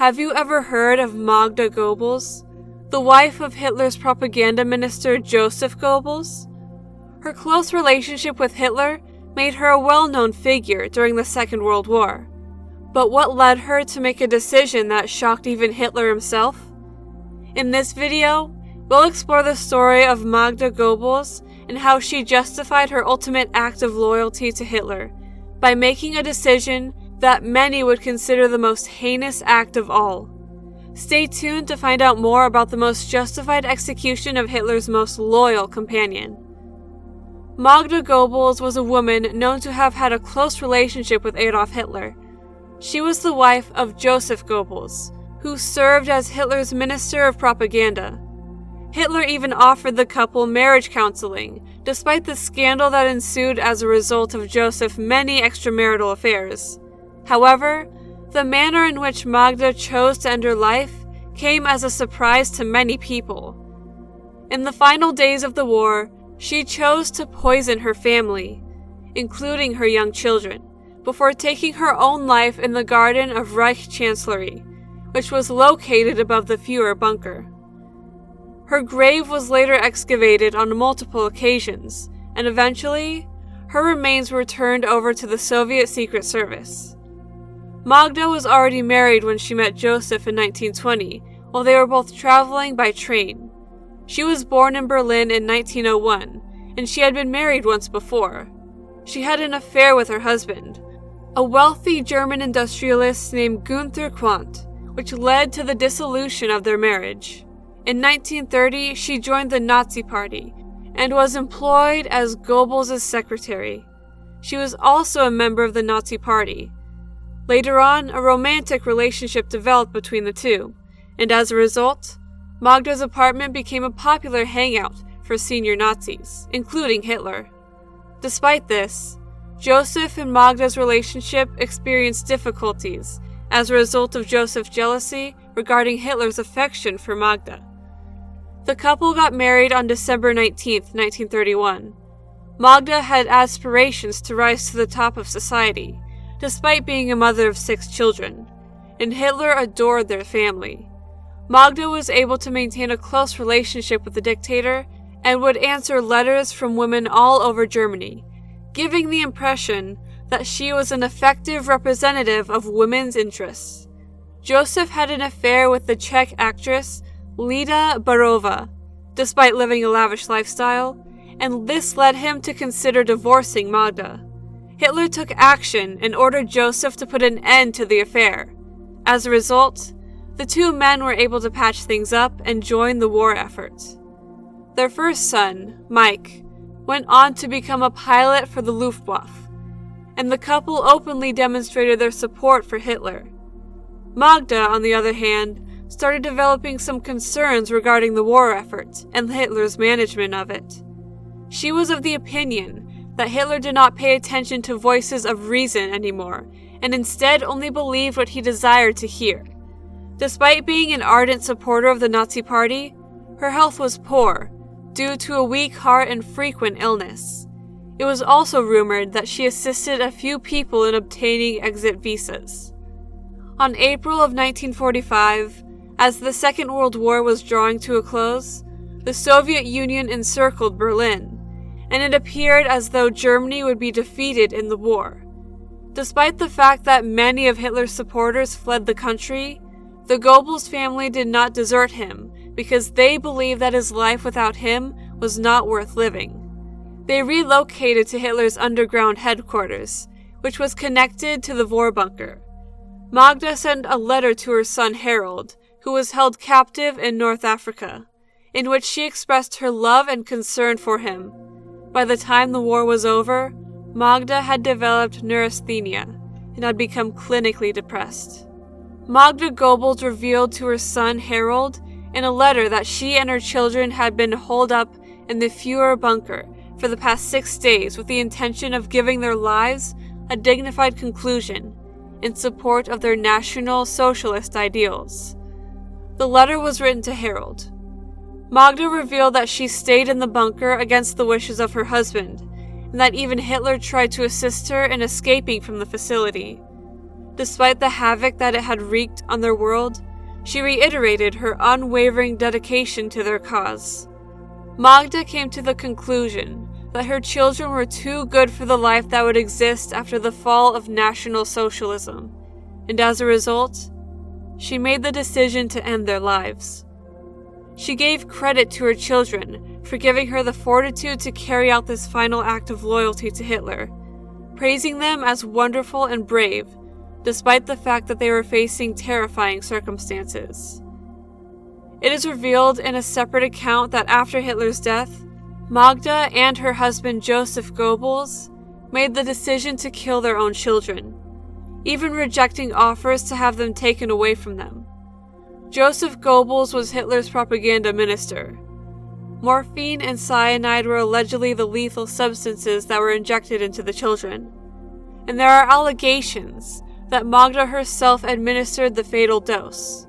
Have you ever heard of Magda Goebbels, the wife of Hitler's propaganda minister Joseph Goebbels? Her close relationship with Hitler made her a well-known figure during the Second World War. But what led her to make a decision that shocked even Hitler himself? In this video, we'll explore the story of Magda Goebbels and how she justified her ultimate act of loyalty to Hitler by making a decision that many would consider the most heinous act of all. Stay tuned to find out more about the most justified execution of Hitler's most loyal companion. Magda Goebbels was a woman known to have had a close relationship with Adolf Hitler. She was the wife of Joseph Goebbels, who served as Hitler's minister of propaganda. Hitler even offered the couple marriage counseling, despite the scandal that ensued as a result of Joseph's many extramarital affairs. However, the manner in which Magda chose to end her life came as a surprise to many people. In the final days of the war, she chose to poison her family, including her young children, before taking her own life in the garden of Reich Chancellery, which was located above the Führer bunker. Her grave was later excavated on multiple occasions, and eventually, her remains were turned over to the Soviet Secret Service. Magda was already married when she met Joseph in 1920, while they were both traveling by train. She was born in Berlin in 1901, and she had been married once before. She had an affair with her husband, a wealthy German industrialist named Günther Quandt, which led to the dissolution of their marriage. In 1930, she joined the Nazi Party and was employed as Goebbels' secretary. She was also a member of the Nazi Party. Later on, a romantic relationship developed between the two, and as a result, Magda's apartment became a popular hangout for senior Nazis, including Hitler. Despite this, Joseph and Magda's relationship experienced difficulties as a result of Joseph's jealousy regarding Hitler's affection for Magda. The couple got married on December 19, 1931. Magda had aspirations to rise to the top of society, despite being a mother of 6 children, and Hitler adored their family. Magda was able to maintain a close relationship with the dictator and would answer letters from women all over Germany, giving the impression that she was an effective representative of women's interests. Joseph had an affair with the Czech actress Lida Barova, despite living a lavish lifestyle, and this led him to consider divorcing Magda. Hitler took action and ordered Joseph to put an end to the affair. As a result, the two men were able to patch things up and join the war effort. Their first son, Mike, went on to become a pilot for the Luftwaffe, and the couple openly demonstrated their support for Hitler. Magda, on the other hand, started developing some concerns regarding the war effort and Hitler's management of it. She was of the opinion that Hitler did not pay attention to voices of reason anymore, and instead only believed what he desired to hear. Despite being an ardent supporter of the Nazi Party, her health was poor, due to a weak heart and frequent illness. It was also rumored that she assisted a few people in obtaining exit visas. On April of 1945, as the Second World War was drawing to a close, the Soviet Union encircled Berlin, and it appeared as though Germany would be defeated in the war. Despite the fact that many of Hitler's supporters fled the country, the Goebbels family did not desert him because they believed that his life without him was not worth living. They relocated to Hitler's underground headquarters, which was connected to the war bunker. Magda sent a letter to her son Harold, who was held captive in North Africa, in which she expressed her love and concern for him. By the time the war was over, Magda had developed neurasthenia and had become clinically depressed. Magda Goebbels revealed to her son Harold in a letter that she and her children had been holed up in the Führer bunker for the past 6 days with the intention of giving their lives a dignified conclusion in support of their National Socialist ideals. The letter was written to Harold. Magda revealed that she stayed in the bunker against the wishes of her husband, and that even Hitler tried to assist her in escaping from the facility. Despite the havoc that it had wreaked on their world, she reiterated her unwavering dedication to their cause. Magda came to the conclusion that her children were too good for the life that would exist after the fall of National Socialism, and as a result, she made the decision to end their lives. She gave credit to her children for giving her the fortitude to carry out this final act of loyalty to Hitler, praising them as wonderful and brave, despite the fact that they were facing terrifying circumstances. It is revealed in a separate account that after Hitler's death, Magda and her husband Joseph Goebbels made the decision to kill their own children, even rejecting offers to have them taken away from them. Joseph Goebbels was Hitler's propaganda minister. Morphine and cyanide were allegedly the lethal substances that were injected into the children, and there are allegations that Magda herself administered the fatal dose.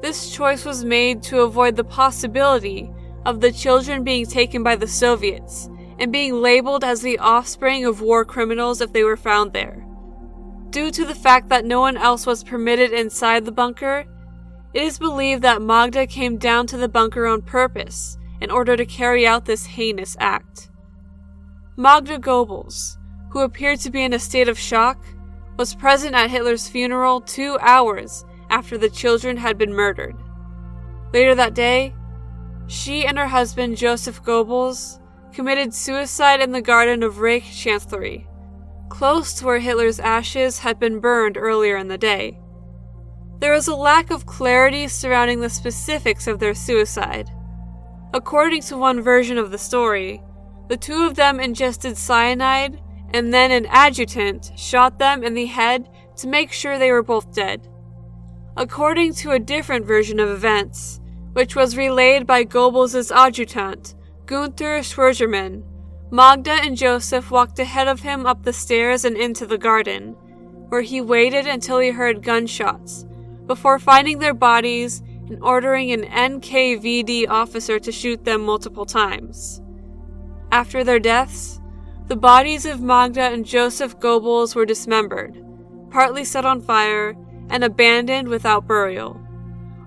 This choice was made to avoid the possibility of the children being taken by the Soviets and being labeled as the offspring of war criminals if they were found there. Due to the fact that no one else was permitted inside the bunker, it is believed that Magda came down to the bunker on purpose in order to carry out this heinous act. Magda Goebbels, who appeared to be in a state of shock, was present at Hitler's funeral 2 hours after the children had been murdered. Later that day, she and her husband Joseph Goebbels committed suicide in the garden of Reich Chancellery, close to where Hitler's ashes had been burned earlier in the day. There is a lack of clarity surrounding the specifics of their suicide. According to one version of the story, the two of them ingested cyanide and then an adjutant shot them in the head to make sure they were both dead. According to a different version of events, which was relayed by Goebbels' adjutant, Gunther Schwergerman, Magda and Joseph walked ahead of him up the stairs and into the garden, where he waited until he heard gunshots, before finding their bodies and ordering an NKVD officer to shoot them multiple times. After their deaths, the bodies of Magda and Joseph Goebbels were dismembered, partly set on fire, and abandoned without burial.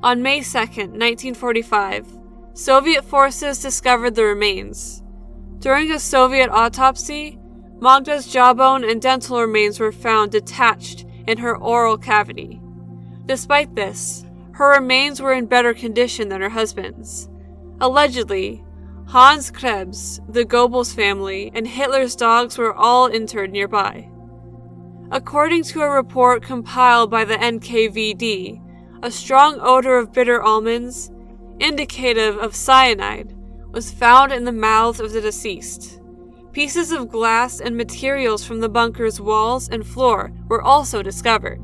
On May 2, 1945, Soviet forces discovered the remains. During a Soviet autopsy, Magda's jawbone and dental remains were found detached in her oral cavity. Despite this, her remains were in better condition than her husband's. Allegedly, Hans Krebs, the Goebbels family, and Hitler's dogs were all interred nearby. According to a report compiled by the NKVD, a strong odor of bitter almonds, indicative of cyanide, was found in the mouths of the deceased. Pieces of glass and materials from the bunker's walls and floor were also discovered.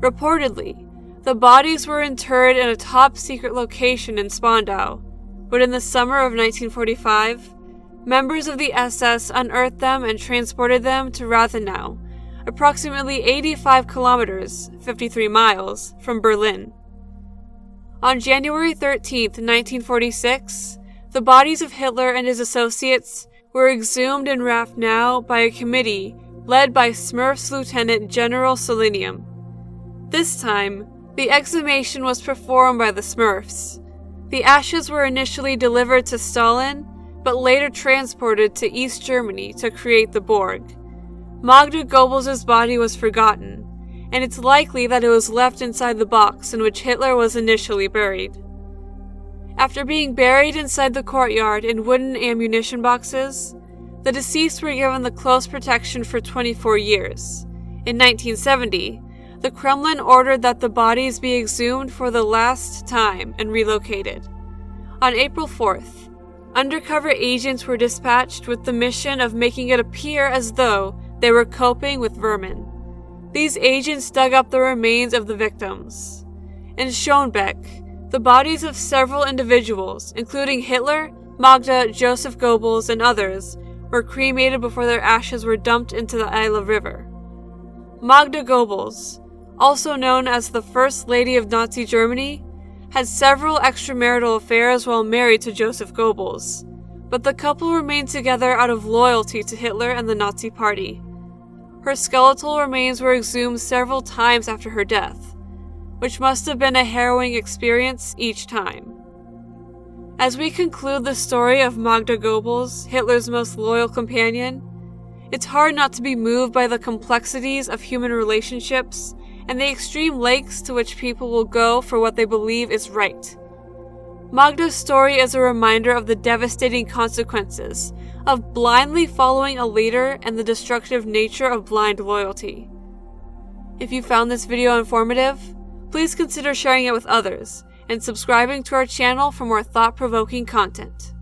Reportedly, the bodies were interred in a top-secret location in Spandau, but in the summer of 1945, members of the SS unearthed them and transported them to Rathenau, approximately 85 kilometers, 53 miles, from Berlin. On January 13, 1946, the bodies of Hitler and his associates were exhumed in Rathenau by a committee led by Smurfs Lieutenant General Selenium. This time, the exhumation was performed by the Smurfs. The ashes were initially delivered to Stalin, but later transported to East Germany to create the Borg. Magda Goebbels' body was forgotten, and it's likely that it was left inside the box in which Hitler was initially buried. After being buried inside the courtyard in wooden ammunition boxes, the deceased were given the close protection for 24 years. In 1970, the Kremlin ordered that the bodies be exhumed for the last time and relocated. On April 4th, undercover agents were dispatched with the mission of making it appear as though they were coping with vermin. These agents dug up the remains of the victims. In Schönebeck, the bodies of several individuals, including Hitler, Magda, Joseph Goebbels, and others, were cremated before their ashes were dumped into the Isle River. Magda Goebbels, also known as the First Lady of Nazi Germany, had several extramarital affairs while married to Joseph Goebbels, but the couple remained together out of loyalty to Hitler and the Nazi Party. Her skeletal remains were exhumed several times after her death, which must have been a harrowing experience each time. As we conclude the story of Magda Goebbels, Hitler's most loyal companion, it's hard not to be moved by the complexities of human relationships and the extreme lengths to which people will go for what they believe is right. Magda's story is a reminder of the devastating consequences of blindly following a leader and the destructive nature of blind loyalty. If you found this video informative, please consider sharing it with others and subscribing to our channel for more thought-provoking content.